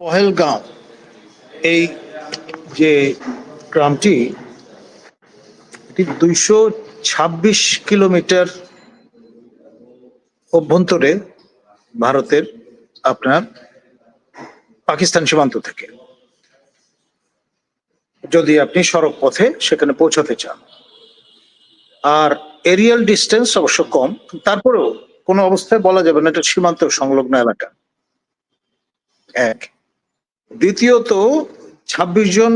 পহেলগাঁও এই যে গ্রামটি, এটি 226 কিলোমিটার অভ্যন্তরে ভারতের আপনার পাকিস্তান সীমান্ত থেকে, যদি আপনি সড়ক পথে সেখানে পৌঁছাতে চান। আর এরিয়াল ডিস্টেন্স অবশ্য কম, তারপরেও কোনো অবস্থায় বলা যাবে না এটা সীমান্ত সংলগ্ন এলাকা। এক। দ্বিতীয়ত 26 জন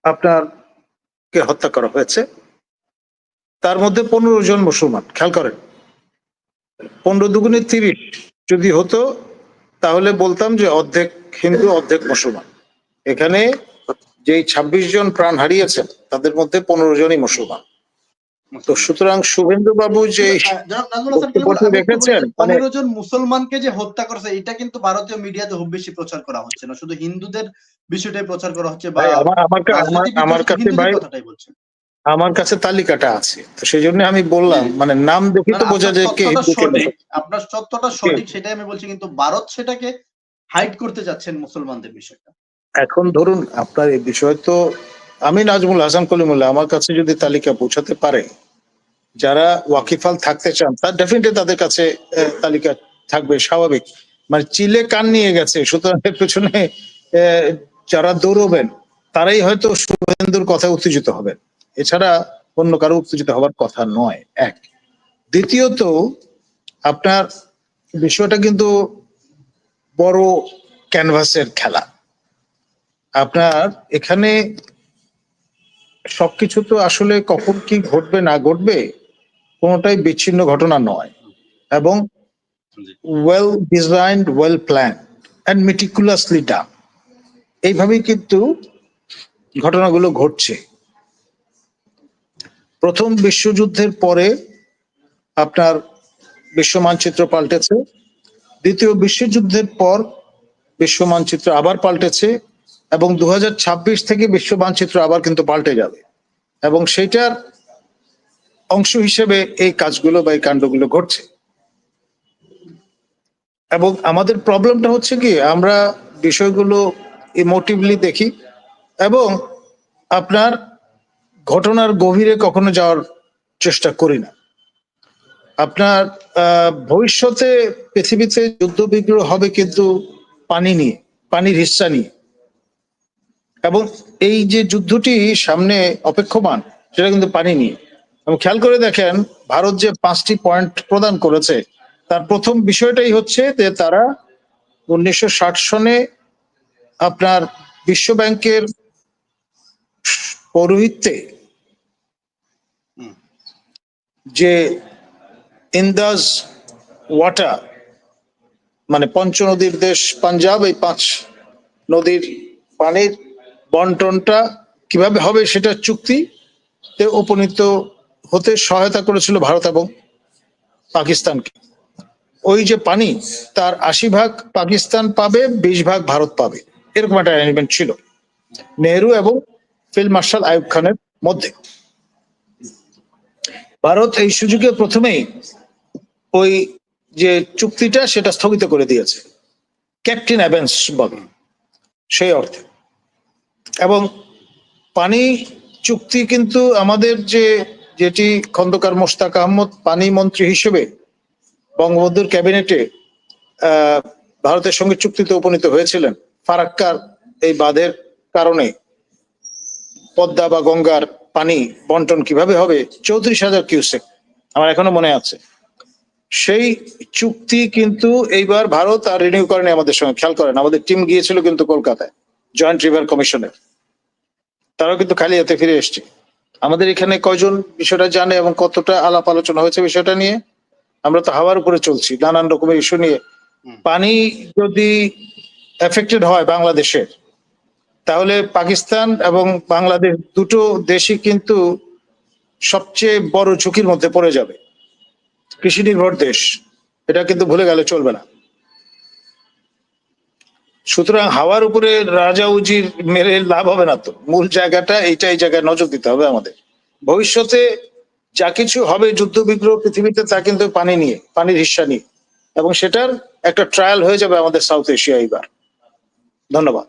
আপনার কে হত্যা করা হয়েছে, তার মধ্যে 15 জন মুসলমান। খেয়াল করেন, 15 দুগুণে 30 যদি হতো তাহলে বলতাম যে অর্ধেক হিন্দু অর্ধেক মুসলমান। এখানে যেই 26 জন প্রাণ হারিয়েছেন তাদের মধ্যে 15 জনই মুসলমান। তো সুতরাং শুভেন্দু বাবু যে দেখেছেন 15 জন মুসলমানকে যে হত্যা করেছে, এটা কিন্তু ভারতীয় মিডিয়াতে খুব বেশি প্রচার করা হচ্ছে না, শুধু হিন্দুদের বিষয়টাই প্রচার করা হচ্ছে। বা আমার কাছে তালিকাটা আছে, তো সেই জন্য আমি বললাম, মানে নাম দেখে তো বোঝা যায় কে। আপনার তথ্যটা সঠিক, সেটাই আমি বলছি, কিন্তু ভারত সেটাকে হাইড করতে যাচ্ছেন মুসলমানদের বিষয়টা। এখন ধরুন আপনার এই বিষয় তো আমি নাজমুল হাসান কলিমুল্লাহ আমার কাছে যদি তালিকা পৌঁছাতে পারে, যারা ওয়াকিফাল থাকতে চান তার ডেফিনেটলি তাদের কাছে তালিকা থাকবে, স্বাভাবিক। মানে চিলে কান নিয়ে গেছে, সুতরাং এর পেছনে যারা দৌড়বেন তারাই হয়তো শুভেন্দুর কথা উত্তেজিত হবেন, এছাড়া অন্য কারো উত্তেজিত হওয়ার কথা নয়। এক। দ্বিতীয়ত আপনার বিষয়টা কিন্তু বড় ক্যানভাসের খেলা। আপনার এখানে সবকিছু তো আসলে কখন কি ঘটবে না ঘটবে কোনোটাই বিচ্ছিন্ন ঘটনা নয়, এবং well designed, well plan and meticulously done, এইভাবেই কিন্তু ঘটনাগুলো ঘটছে। প্রথম বিশ্বযুদ্ধের পরে আপনার বিশ্ব মানচিত্র পাল্টেছে, দ্বিতীয় বিশ্বযুদ্ধের পর বিশ্ব মানচিত্র আবার পাল্টেছে, এবং 2026 থেকে বিশ্ব মানচিত্র আবার কিন্তু পাল্টে যাবে, এবং সেটার অংশ হিসেবে এই কাজগুলো বা এই কাণ্ডগুলো ঘটছে। এবং আমাদের প্রবলেমটা হচ্ছে কি, আমরা বিষয়গুলো ইমোটিভলি দেখি এবং আপনার ঘটনার গভীরে কখনো যাওয়ার চেষ্টা করি না। আপনার ভবিষ্যতে পৃথিবীতে যুদ্ধ বিগ্রহ হবে, কিন্তু পানি নিয়ে, পানির হিস্সা নিয়ে, এবং এই যে যুদ্ধটি সামনে অপেক্ষমান সেটা কিন্তু পানি নিয়ে। এবং খেয়াল করে দেখেন ভারত যে 5টি পয়েন্ট প্রদান করেছে, তার প্রথম বিষয়টাই হচ্ছে যে তারা 1960 সনে আপনার বিশ্ব ব্যাংকের পৌরোহিত্যে যে ইন্দাজ ওয়াটার, মানে পঞ্চ নদীর দেশ পাঞ্জাব, এই 5 নদীর পানির বন্টনটা কিভাবে হবে সেটা চুক্তিতে উপনীত হতে সহায়তা করেছিল ভারত এবং পাকিস্তানকে। ওই যে পানি, তার 80 ভাগ পাকিস্তান পাবে, 20 ভাগ ভারত পাবে, এরকম একটা অ্যারেঞ্জমেন্ট ছিল নেহেরু এবং ফিল্ড মার্শাল আইয়ুব খানের মধ্যে। ভারত এই সুযোগে প্রথমেই ওই যে চুক্তিটা সেটা স্থগিত করে দিয়েছে, ক্যাপ্টেন অ্যাবেন্স বলে সেই অর্থে। এবং পানি চুক্তি কিন্তু আমাদের যেটি খন্দকার মোশতাক আহমদ পানি মন্ত্রী হিসেবে বঙ্গবন্ধুর ক্যাবিনেটে ভারতের সঙ্গে চুক্তিতে উপনীত হয়েছিলেন, ফারাক্কার এই বাঁধের কারণে পদ্মা বা গঙ্গার পানি বন্টন কিভাবে হবে, 34,000 কিউসেক, আমার এখনো মনে আছে। সেই চুক্তি কিন্তু এইবার ভারত আর রিনিউ করেনি আমাদের সঙ্গে। খেয়াল করেন, আমাদের টিম গিয়েছিল কিন্তু কলকাতায় জয়েন্ট রিভার কমিশনের, তারাও কিন্তু খালি হাতে ফিরে এসছে। আমাদের এখানে কয়জন বিষয়টা জানে এবং কতটা আলাপ আলোচনা হয়েছে বিষয়টা নিয়ে? আমরা তো হাওয়ার উপরে চলছি নানান রকমের ইস্যু নিয়ে। পানি যদি এফেক্টেড হয় বাংলাদেশের, তাহলে পাকিস্তান এবং বাংলাদেশ দুটো দেশই কিন্তু সবচেয়ে বড় ঝুঁকির মধ্যে পড়ে যাবে। কৃষি নির্ভর দেশ, এটা কিন্তু ভুলে গেলে চলবে না। সুতরাং হাওয়ার উপরে রাজা উজির মেরে লাভ হবে না, তো মূল জায়গাটা এইটা, এই জায়গায় নজর দিতে হবে আমাদের। ভবিষ্যতে যা কিছু হবে যুদ্ধ বিগ্রহ পৃথিবীতে, তা কিন্তু পানি নিয়ে, পানির হিস্সা নিয়ে, এবং সেটার একটা ট্রায়াল হয়ে যাবে আমাদের সাউথ এশিয়া এইবার। ধন্যবাদ।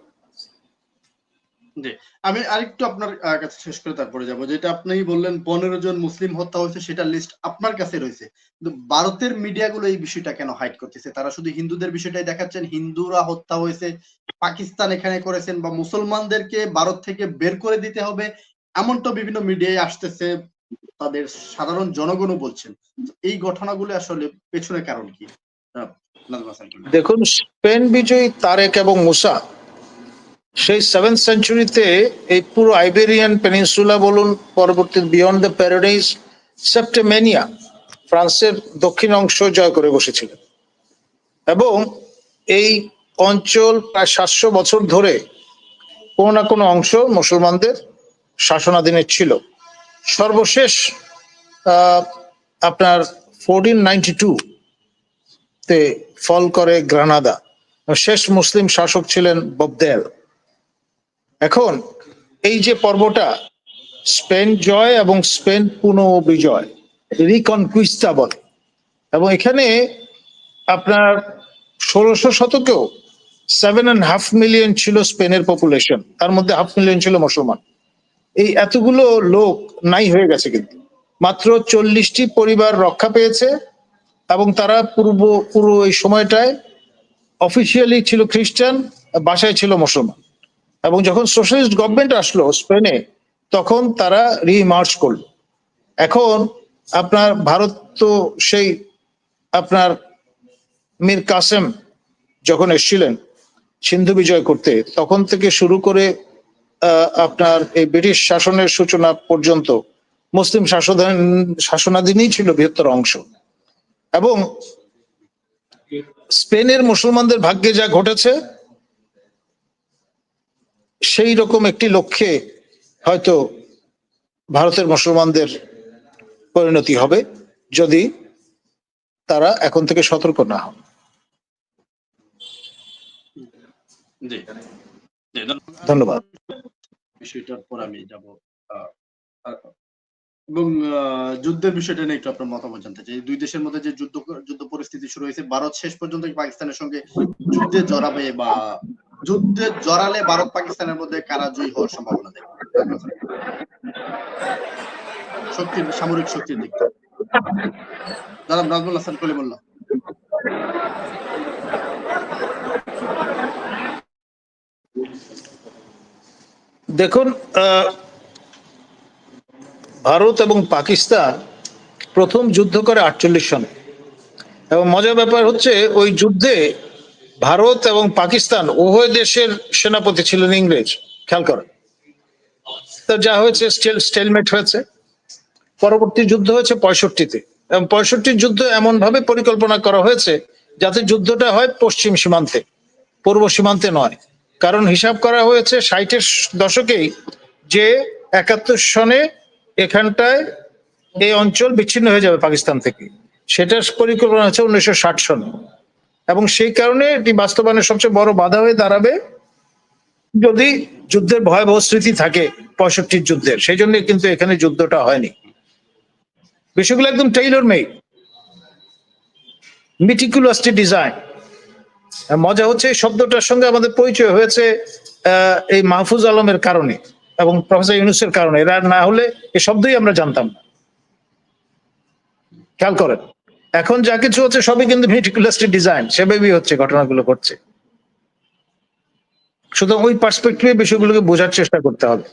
জি, আমি আরেকটু আপনার কাছে শেষ করে তারপরে যাবো, যেটা আপনি বললেন 15 জন মুসলিম হত্যা হয়েছে, সেটা লিস্ট আপনার কাছে রয়েছে, কিন্তু ভারতের মিডিয়াগুলো এই বিষয়টা কেন হাইড করতেছে? তারা শুধু হিন্দুদের বিষয়টাই দেখাচ্ছেন, হিন্দুরা হত্যা হয়েছে, পাকিস্তান এখানে করেছেন, বা মুসলমানদেরকে ভারত থেকে বের করে দিতে হবে, এমনটা বিভিন্ন মিডিয়ায় আসতেছে, তাদের সাধারণ জনগণও বলছেন। এই ঘটনাগুলো আসলে পেছনে কারণ কি? নাজমুল হাসান। দেখুন, স্পেন বিজয়ী তারেক এবং মুসা সেই 7th সেঞ্চুরিতে এই পুরো আইবেরিয়ান পেনিনসুলা বলুন, পরবর্তী বিয়ন্ড দ্য প্যারাডাইস, সেপ্টেমেনিয়া, ফ্রান্সের দক্ষিণ অংশ জয় করে বসেছিলেন এবং এই অঞ্চল প্রায় 700 বছর ধরে কোনো না কোনো অংশ মুসলমানদের শাসনাধীনে ছিল। সর্বশেষ আপনার 1492 তে ফল করে গ্রানাদা, শেষ মুসলিম শাসক ছিলেন ববদেল। এখন এই যে পর্বটা স্পেন জয় এবং স্পেন পুনঃবিজয়, রিকনকুইস্টা বলে, এবং এখানে আপনার 1600 শতকেও 7.5 মিলিয়ন ছিল স্পেনের পপুলেশন, তার মধ্যে 5 মিলিয়ন ছিল মুসলমান। এই এতগুলো লোক নাই হয়ে গেছে, কিন্তু মাত্র 40টি পরিবার রক্ষা পেয়েছে এবং তারা পুরো এই সময়টায় অফিসিয়ালি ছিল খ্রিস্টান, বাসায় ছিল মুসলমান। এবং যখন সোশ্যালিস্ট গভর্নমেন্ট আসলো স্পেনে, তখন তারা রিমার্চ করলো। এখন আপনার ভারত তো সেই আপনার মীর কাসেম যখন এসেছিলেন সিন্ধু বিজয় করতে, তখন থেকে শুরু করে আপনার এই ব্রিটিশ শাসনের সূচনা পর্যন্ত মুসলিম শাসনাধীনই ছিল বৃহত্তর অংশ। এবং স্পেনের মুসলমানদের ভাগ্যে যা ঘটেছে, সেই রকম একটি লক্ষ্যে হয়তো ভারতের মুসলমানদের পরিণতি হবে যদি তারা এখন থেকে সতর্ক না হন। ধন্যবাদ। বিষয়টার পর আমি যাব এবং যুদ্ধের বিষয়টা নিয়ে একটু আপনার মতামত জানতে চাই। দুই দেশের মধ্যে যে যুদ্ধ পরিস্থিতি শুরু হয়েছে, ভারত শেষ পর্যন্ত পাকিস্তানের সঙ্গে যুদ্ধে জড়াবে, বা যুদ্ধে জড়ালে ভারত পাকিস্তানের মধ্যে কারা জয়ী হওয়ার সম্ভাবনা দেখে শক্তির, সামরিক শক্তির দিক থেকে? জনাব নাজমুল হাসান কলিমুল্লাহ। দেখুন, ভারত এবং পাকিস্তান প্রথম যুদ্ধ করে 48 সনে, এবং মজার ব্যাপার হচ্ছে ওই যুদ্ধে ভারত এবং পাকিস্তান উভয় দেশের সেনাপতি ছিলেন ইংরেজ। খেয়াল করেন তো, যা হয়েছে স্টেলমেট হয়েছে। পরবর্তী যুদ্ধ হয়েছে 65-তে, এবং 65 যুদ্ধ এমন ভাবে পরিকল্পনা করা হয়েছে যাতে যুদ্ধটা হয় পশ্চিম সীমান্তে, পূর্ব সীমান্তে নয়। কারণ হিসাব করা হয়েছে 60-এর দশকেই যে 71 সনে এখানটায় এই অঞ্চল বিচ্ছিন্ন হয়ে যাবে পাকিস্তান থেকে, সেটার পরিকল্পনা হচ্ছে 1960 সনে। এবং সেই কারণে এটি বাস্তবায়নের সবচেয়ে বড় বাধা হয়ে দাঁড়াবে যদি যুদ্ধের ভয়াবহ স্মৃতি থাকে 65 যুদ্ধের। সেই জন্য কিন্তু এখানে যুদ্ধটা হয়নি। বিষয়গুলো একদম টেইলর মেড, মিটিকুলাসলি ডিজাইন। মজা হচ্ছে এই শব্দটার সঙ্গে আমাদের পরিচয় হয়েছে এই মাহফুজ আলমের কারণে এবং প্রফেসর ইউনূসের কারণে। এরা না হলে এই শব্দই আমরা জানতাম না। খেয়াল করেন, এখন যা কিছু হচ্ছে সবই কিন্তু মিটিকুলাসলি ডিজাইন, সেভাবেই হচ্ছে, ঘটনাগুলো ঘটছে। সুতরাং ওই পার্সপেক্টিভে বিষয়গুলোকে বোঝার চেষ্টা করতে হবে।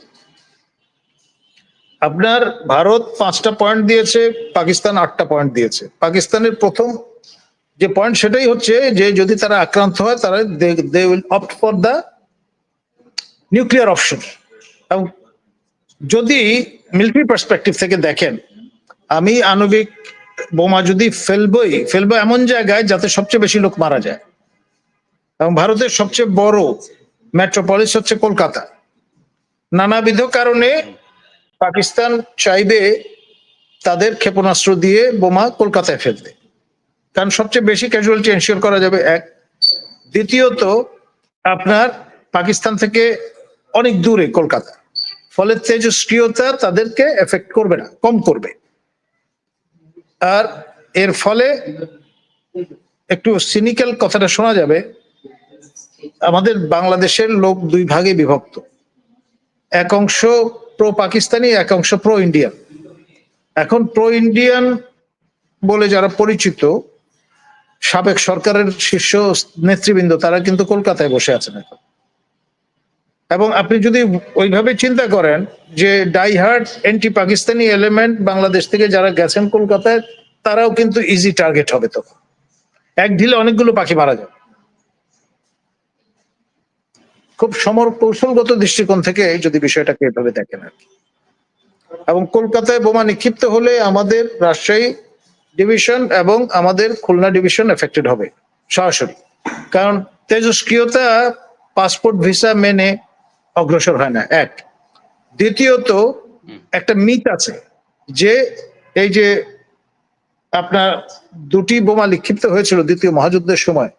আপনার ভারত 5টা পয়েন্ট দিয়েছে, পাকিস্তান 8টা পয়েন্ট দিয়েছে। পাকিস্তানের প্রথম যে পয়েন্ট সেটাই হচ্ছে যে যদি তারা আক্রান্ত হয়, তারা they will opt for the nuclear option. এবং যদি মিলিটারি পার্সপেক্টিভ থেকে দেখেন, আমি আণবিক বোমা যদি ফেলবো এমন জায়গায় যাতে সবচেয়ে বেশি লোক মারা যায়, এবং ভারতের সবচেয়ে বড় মেট্রোপলিস হচ্ছে কলকাতা। নানাবিধ কারণে পাকিস্তান চাইবে তাদের ক্ষেপণাস্ত্র দিয়ে বোমা কলকাতায় ফেলতে, কারণ সবচেয়ে বেশি ক্যাজুয়ালিটি এনশিওর করা যাবে, এক। দ্বিতীয়ত, আপনার পাকিস্তান থেকে অনেক দূরে কলকাতা, ফলে তেজস্ক্রিয়তা তাদেরকে এফেক্ট করবে না, কম করবে। আর এর ফলে একটু সিনিক্যাল কথাটা শোনা যাবে, আমাদের বাংলাদেশের লোক দুই ভাগে বিভক্ত, এক অংশ প্রো পাকিস্তানি, এক অংশ প্রো ইন্ডিয়ান। এখন প্রো ইন্ডিয়ান বলে যারা পরিচিত সাবেক সরকারের শীর্ষ নেতৃবৃন্দ, তারা কিন্তু কলকাতায় বসে আছেন এখন। এবং আপনি যদি ওইভাবে চিন্তা করেন যে diehard anti Pakistani element Bangladesh থেকে যারা গেছেন কলকাতায়, তারাও কিন্তু ইজি টার্গেট হবে। তখন এক ঢিলে অনেকগুলো পাখি মারা যাবে। খুব সমর কৌশলগত দৃষ্টিকোণ থেকে যদি বিষয়টাকে এভাবে দেখেন আর কি। এবং কলকাতায় বোমা নিক্ষিপ্ত হলে আমাদের রাজশাহী ডিভিশন এবং আমাদের খুলনা ডিভিশন এফেক্টেড হবে সরাসরি, কারণ তেজস্ক্রিয়তা পাসপোর্ট ভিসা মেনে অগ্রসর হয় না, এক। দ্বিতীয়ত একটা মিথ আছে যে এই যে আপনার দুটি বোমা নিক্ষিপ্ত হয়েছিল দ্বিতীয় মহাযুদ্ধের সময়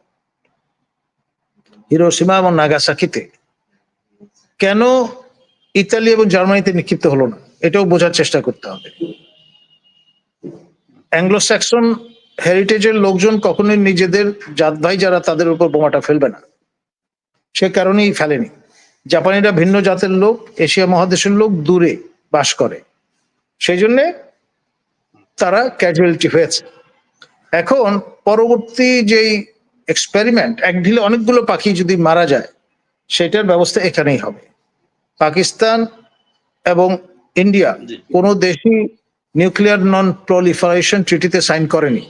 হিরোশিমা এবং নাগাসাকিতে, কেন ইতালি এবং জার্মানিতে নিক্ষিপ্ত হলো না, এটাও বোঝার চেষ্টা করতে হবে। অ্যাংলো স্যাক্সন হেরিটেজের লোকজন কখনোই নিজেদের জাত ভাই যারা তাদের উপর বোমাটা ফেলবে না, সে কারণেই ফেলেনি। জাপানিরা ভিন্ন জাতের লোক, এশিয়া মহাদেশের লোক, দূরে বাস করে, সেই জন্যে তারা ক্যাজুয়ালিটি হয়েছে। এখন পরবর্তী যেই এক্সপেরিমেন্ট, এক ঢিলে অনেকগুলো পাখি যদি মারা যায়, সেটার ব্যবস্থা এখানেই হবে। পাকিস্তান এবং ইন্ডিয়া কোনো দেশই নিউক্লিয়ার নন প্রলিফারেশন ট্রিটিতে সাইন করেনি,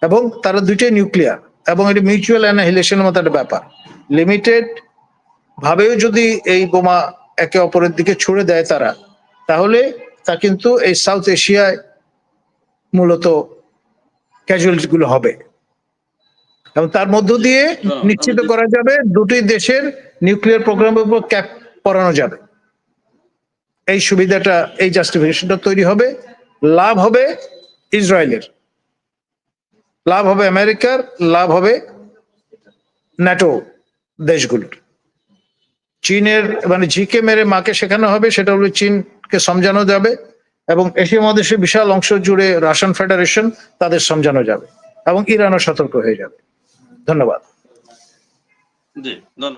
এবং তারা দুইটাই নিউক্লিয়ার, এবং এটি মিউচুয়াল অ্যানাহিলেশনের মতো একটা ব্যাপার। লিমিটেড ভাবেও যদি এই বোমা একে অপরের দিকে ছুড়ে দেয় তারা, তাহলে তা কিন্তু এই সাউথ এশিয়ায় মূলত ক্যাজুয়ালিটি গুলো হবে, এবং তার মধ্য দিয়ে নিশ্চিত করা যাবে দুটি দেশের নিউক্লিয়ার প্রোগ্রামের উপর ক্যাপ পরানো যাবে। এই সুবিধাটা, এই জাস্টিফিকেশনটা তৈরি হবে। লাভ হবে ইসরায়েলের, লাভ হবে আমেরিকার, লাভ হবে ন্যাটো দেশগুলোর। চীনের মানে ঝিকে মেরে মাকে শেখানো হবে, সেটা হলো চীনকে সমঝানো যাবে, এবং এশিয়া মহাদেশের বিশাল অংশ জুড়ে রাশিয়ান ফেডারেশন, তাদের সমঝানো যাবে, এবং ইরানও সতর্ক হয়ে যাবে। ধন্যবাদ। জি ধন্যবাদ।